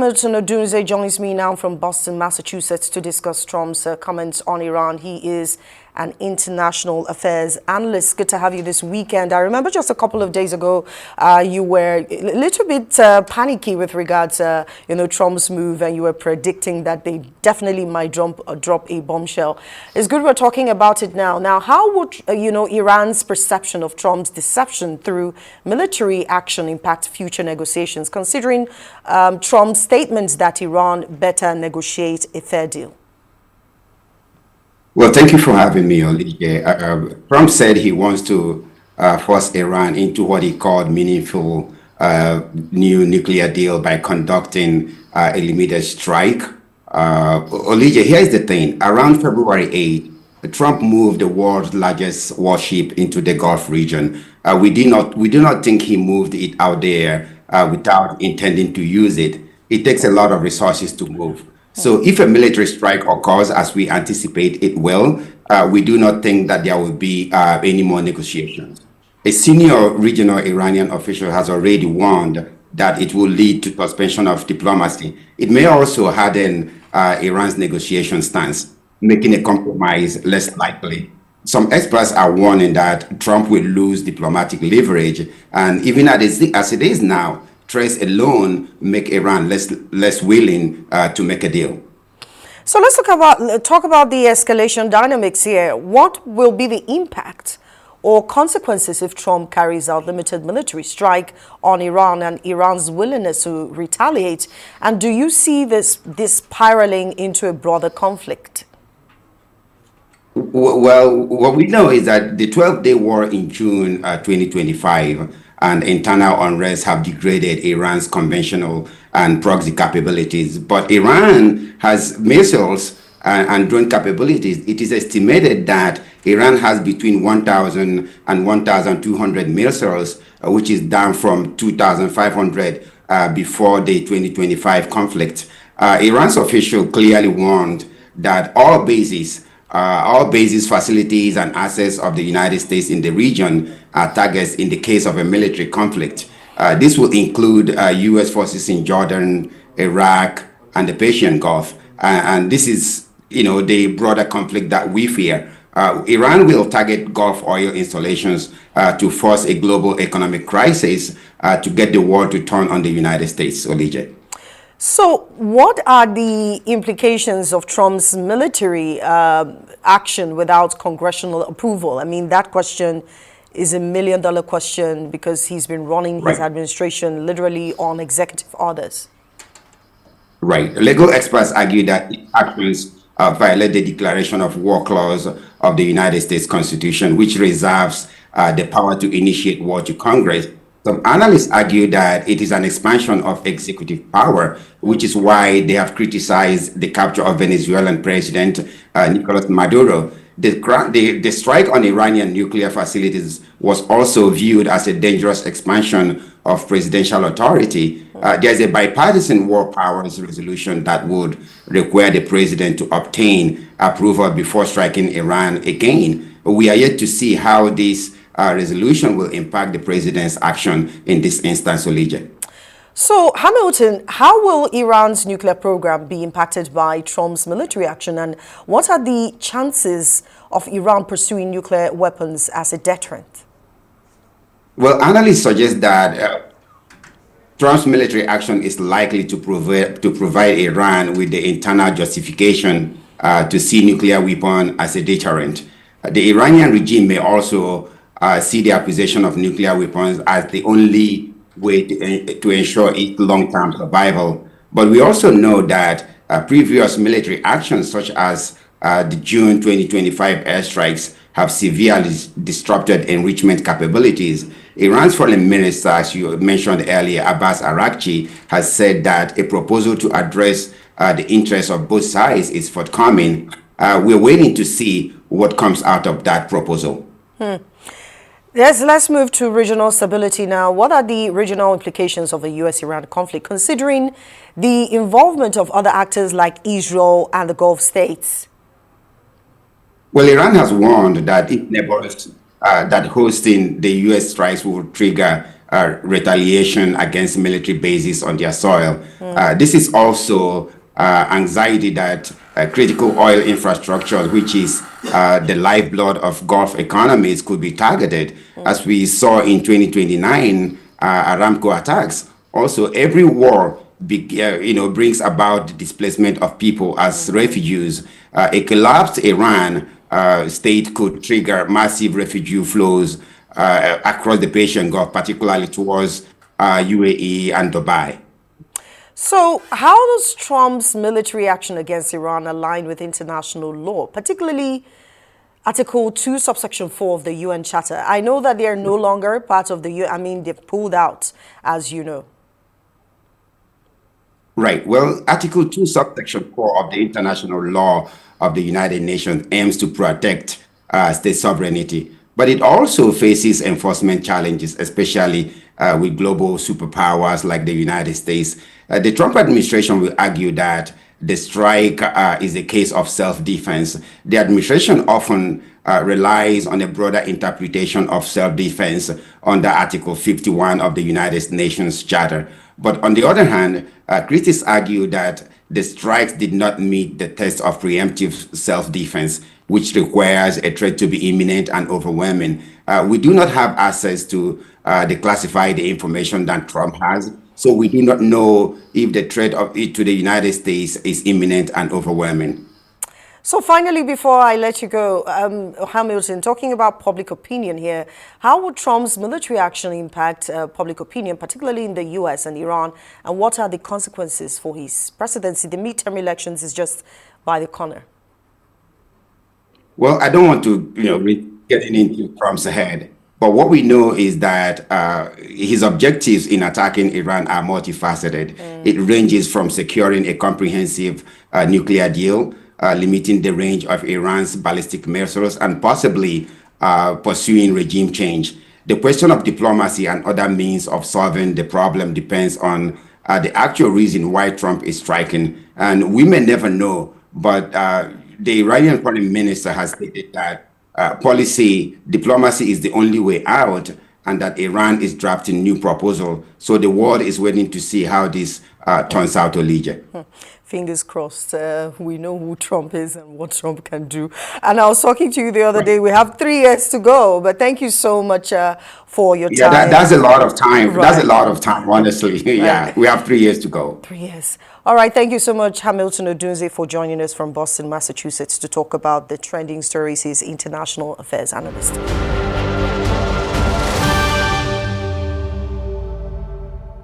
Hamilton Odunze joins me now from Boston, Massachusetts to discuss Trump's comments on Iran. He is an international affairs analyst. Good to have you this weekend. I remember just a couple of days ago, you were a little bit panicky with regards to, Trump's move, and you were predicting that they definitely might drop a bombshell. It's good we're talking about it now. Now, how would, Iran's perception of Trump's deception through military action impact future negotiations, considering Trump's statements that Iran better negotiate a fair deal? Well, thank you for having me, Olivia. Trump said he wants to force Iran into what he called meaningful new nuclear deal by conducting a limited strike. Olivia, here's the thing. Around February 8th, Trump moved the world's largest warship into the Gulf region. We do not think he moved it out there without intending to use it. It takes a lot of resources to move. So if a military strike occurs, as we anticipate it will, we do not think that there will be any more negotiations. A senior regional Iranian official has already warned that it will lead to suspension of diplomacy. It may also harden Iran's negotiation stance, making a compromise less likely. Some experts are warning that Trump will lose diplomatic leverage, and even as it is now, threats alone make Iran less willing to make a deal. So let's talk about the escalation dynamics here. What will be the impact or consequences if Trump carries out limited military strike on Iran and Iran's willingness to retaliate? And do you see this spiraling into a broader conflict? Well, what we know is that the 12-day war in June 2025 and internal unrest have degraded Iran's conventional and proxy capabilities. But Iran has missiles and drone capabilities. It is estimated that Iran has between 1,000 and 1,200 missiles, which is down from 2,500 before the 2025 conflict. Iran's official clearly warned that all bases, facilities, and assets of the United States in the region are targets in the case of a military conflict. This will include U.S. forces in Jordan, Iraq, and the Persian Gulf. And this is, the broader conflict that we fear. Iran will target Gulf oil installations to force a global economic crisis to get the world to turn on the United States, Olije. So what are the implications of Trump's military action without congressional approval? I mean, that question is $1 million question because he's been running his administration literally on executive orders. Right. Legal experts argue that actions violate the Declaration of War Clause of the United States Constitution, which reserves the power to initiate war to Congress. Some analysts argue that it is an expansion of executive power, which is why they have criticized the capture of Venezuelan President Nicolas Maduro. The strike on Iranian nuclear facilities was also viewed as a dangerous expansion of presidential authority. There's a bipartisan war powers resolution that would require the president to obtain approval before striking Iran again. We are yet to see how this resolution will impact the president's action in this instance, Olije. So, Hamilton, how will Iran's nuclear program be impacted by Trump's military action, and what are the chances of Iran pursuing nuclear weapons as a deterrent? Well, analysts suggest that Trump's military action is likely to provide Iran with the internal justification to see nuclear weapons as a deterrent. The Iranian regime may also see the acquisition of nuclear weapons as the only way to ensure its long-term survival. But we also know that previous military actions, such as the June 2025 airstrikes, have severely disrupted enrichment capabilities. Iran's foreign minister, as you mentioned earlier, Abbas Araghchi, has said that a proposal to address the interests of both sides is forthcoming. We're waiting to see what comes out of that proposal. Yes, let's move to regional stability now. What are the regional implications of the U.S.-Iran conflict, considering the involvement of other actors like Israel and the Gulf states? Well, Iran has warned that its neighbors that hosting the U.S. strikes will trigger retaliation against military bases on their soil. This is also anxiety that critical oil infrastructure, which is the lifeblood of Gulf economies, could be targeted, as we saw in 2029 Aramco attacks. Also, every war brings about the displacement of people as refugees. A collapsed Iran state could trigger massive refugee flows across the Persian Gulf, particularly towards UAE and Dubai. So, how does Trump's military action against Iran align with international law, particularly Article 2, subsection 4 of the UN Charter? I know that they are no longer part of the UN. I mean, they've pulled out, as you know. Right. Well, Article 2, subsection 4 of the international law of the United Nations aims to protect state sovereignty, but it also faces enforcement challenges, especially with global superpowers like the United States. The Trump administration will argue that the strike is a case of self-defense. The administration often relies on a broader interpretation of self-defense under Article 51 of the United Nations Charter. But on the other hand, critics argue that the strikes did not meet the test of preemptive self-defense, which requires a threat to be imminent and overwhelming. We do not have access to the classified information that Trump has, so we do not know if the threat of it to the United States is imminent and overwhelming. So finally, before I let you go, Hamilton, talking about public opinion here, how would Trump's military action impact public opinion, particularly in the U.S. and Iran, and what are the consequences for his presidency? The midterm elections is just by the corner. Well, I don't want to, getting into Trump's head, but what we know is that his objectives in attacking Iran are multifaceted. It ranges from securing a comprehensive nuclear deal, limiting the range of Iran's ballistic missiles, and possibly pursuing regime change. The question of diplomacy and other means of solving the problem depends on the actual reason why Trump is striking. And we may never know, but the Iranian Foreign Minister has stated that diplomacy is the only way out, and that Iran is drafting new proposal. So the world is waiting to see how this turns out, Olija. Fingers crossed. We know who Trump is and what Trump can do. And I was talking to you the other day. We have 3 years to go, but thank you so much for your time. Yeah, that's a lot of time. Right. That's a lot of time, honestly. Yeah, we have 3 years to go. 3 years. All right. Thank you so much, Hamilton Odunze, for joining us from Boston, Massachusetts, to talk about the trending stories. He's international affairs analyst.